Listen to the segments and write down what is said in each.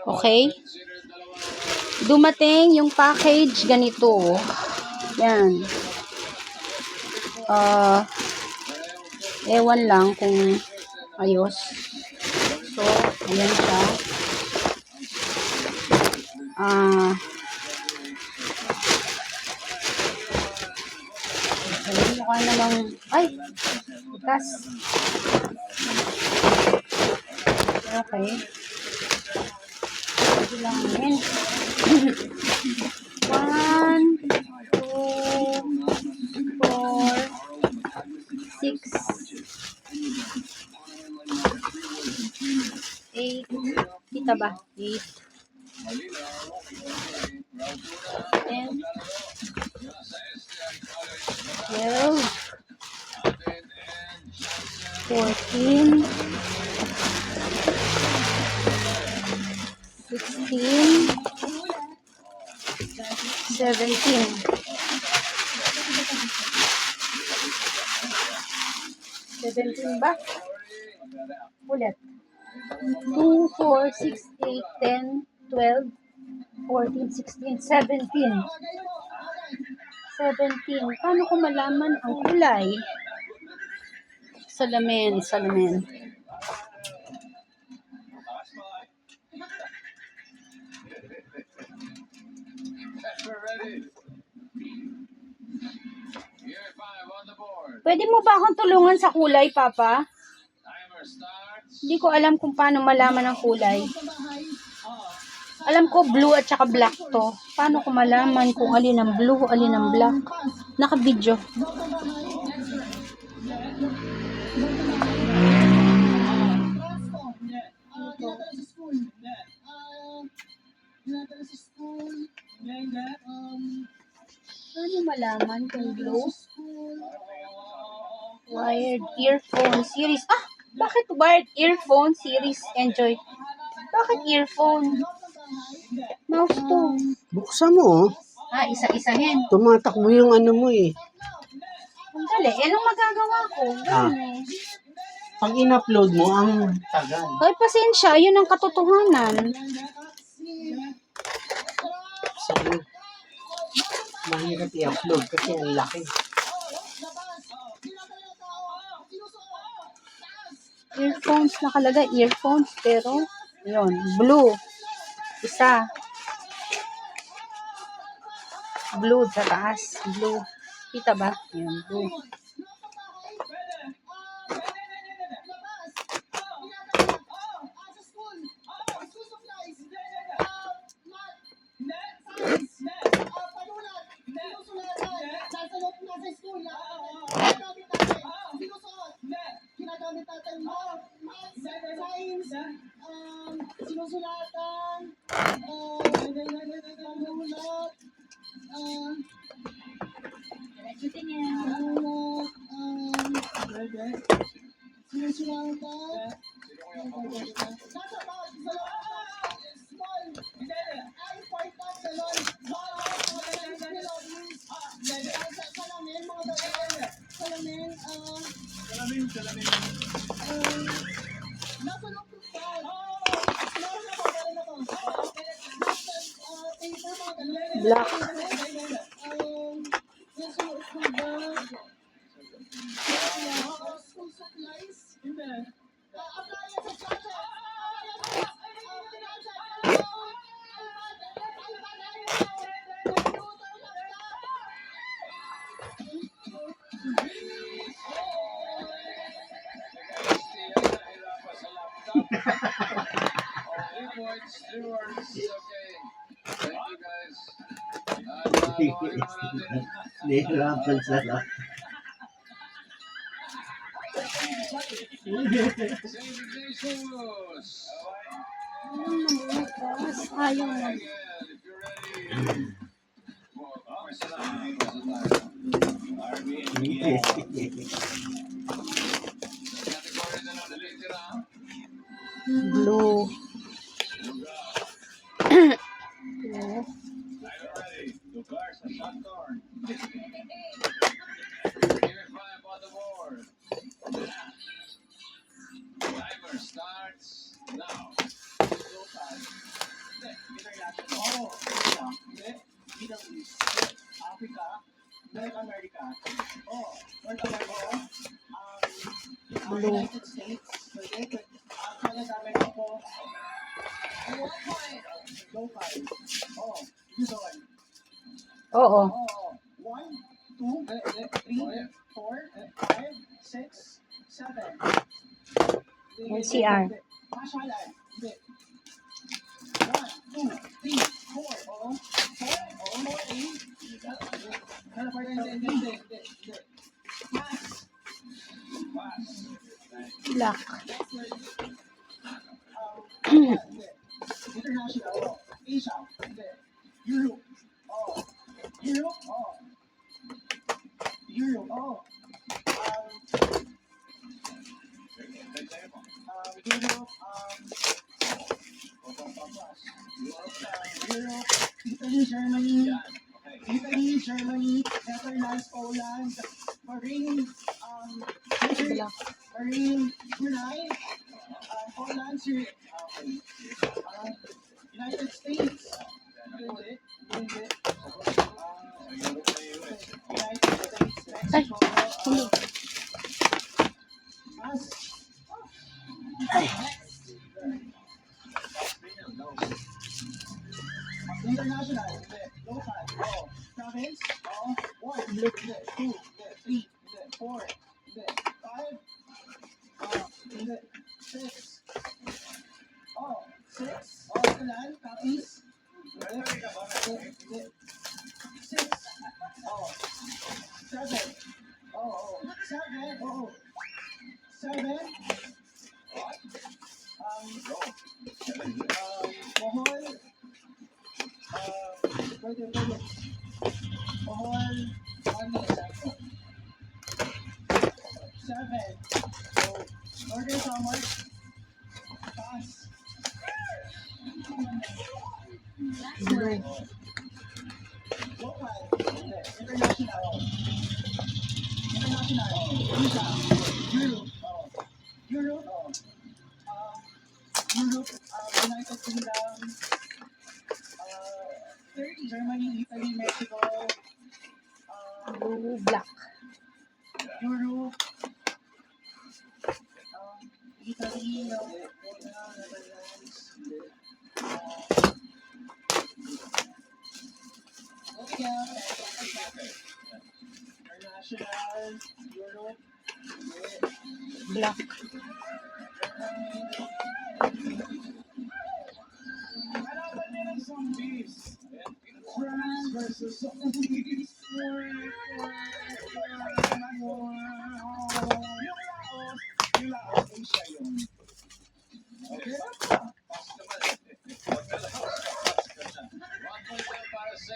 Okay? Dumating yung package ganito. Yan. Ewan lang kung ayos. So, ayan siya. Okay, mukha namang, ay, bukas. Okay. Ito lang yun. 1, 2, 4, 6, 8. Kita ba? 8. 10. 12. 14. 16. 17. 17 ba? Ulit. 2, 4, 6, 8, 10, 12, 14, 16, 17. 17. Paano ko malaman ang kulay? Salamin, salamin. Pwede mo ba akong tulungan sa kulay, Papa? Hindi ko alam kung paano malaman ang kulay. Alam ko blue at saka black to. Paano ko malaman kung alin ang blue, alin ang black? Naka-video. Paano malaman kung blue? Wired earphone series. Bakit wired earphone series? Enjoy. Bakit earphone? Mouse to. Buksan mo. Isa-isahin. Tumatakbo yung ano mo eh. Ang dali. Anong magagawa ko? Pag in-upload mo, ang tagal. Ay, pasensya. Yun ang katotohanan. So, mahirap i-upload kasi ang laki. Earphones nakalagay. Earphones. Pero, yun. Blue. Isa. Blue sa taas. Blue. Kita ba? Yun. Blue. Sinusulatan, Black. Nahihirapan sa lang. Ayaw na. Blue. Timer starts now. Blue. Oo. NCR. Black. Black. Ay, hindi. Blue. Blue, black. Black.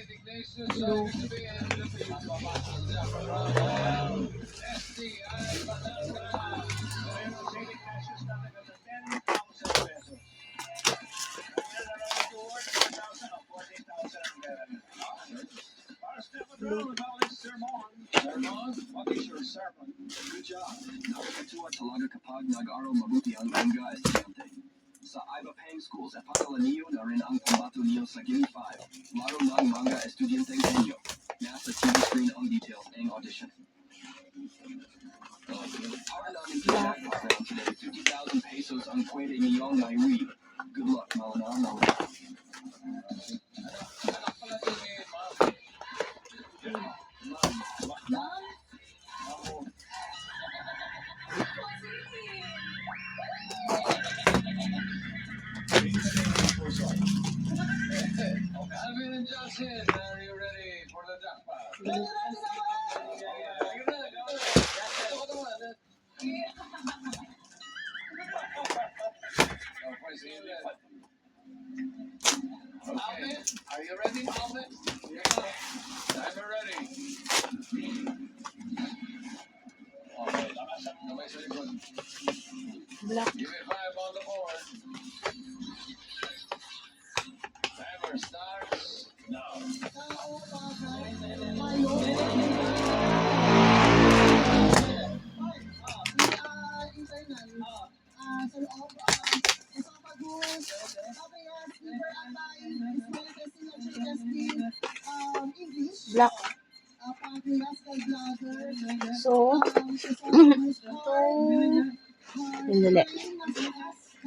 Blue. Good job. Nakakatuwa talaga kapag nag-aral mabuti ang mga estudyante. Sa iba pang schools, epakala niyo na rin ang pambato niyo sa Gimme 5. Laro ng mga estudyanteng inyo. Nasa TV screen ang details ng audition. Our non-internet program today, 50,000 pesos ang pwede niyong naiwi. Good luck, Malana. Alvin and Johnson, are you ready for the jackpot? Alvin, are you ready, Alvin? I'm ready. Okay, sabay sa likod. Black. Give it 5 on the board. Timer starts now. black. So,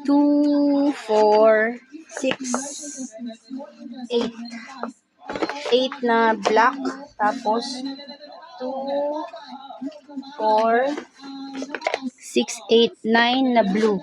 2, 4, 6, 8. 8 na black. Tapos, 2, 4, 6, 8, 9 na blue.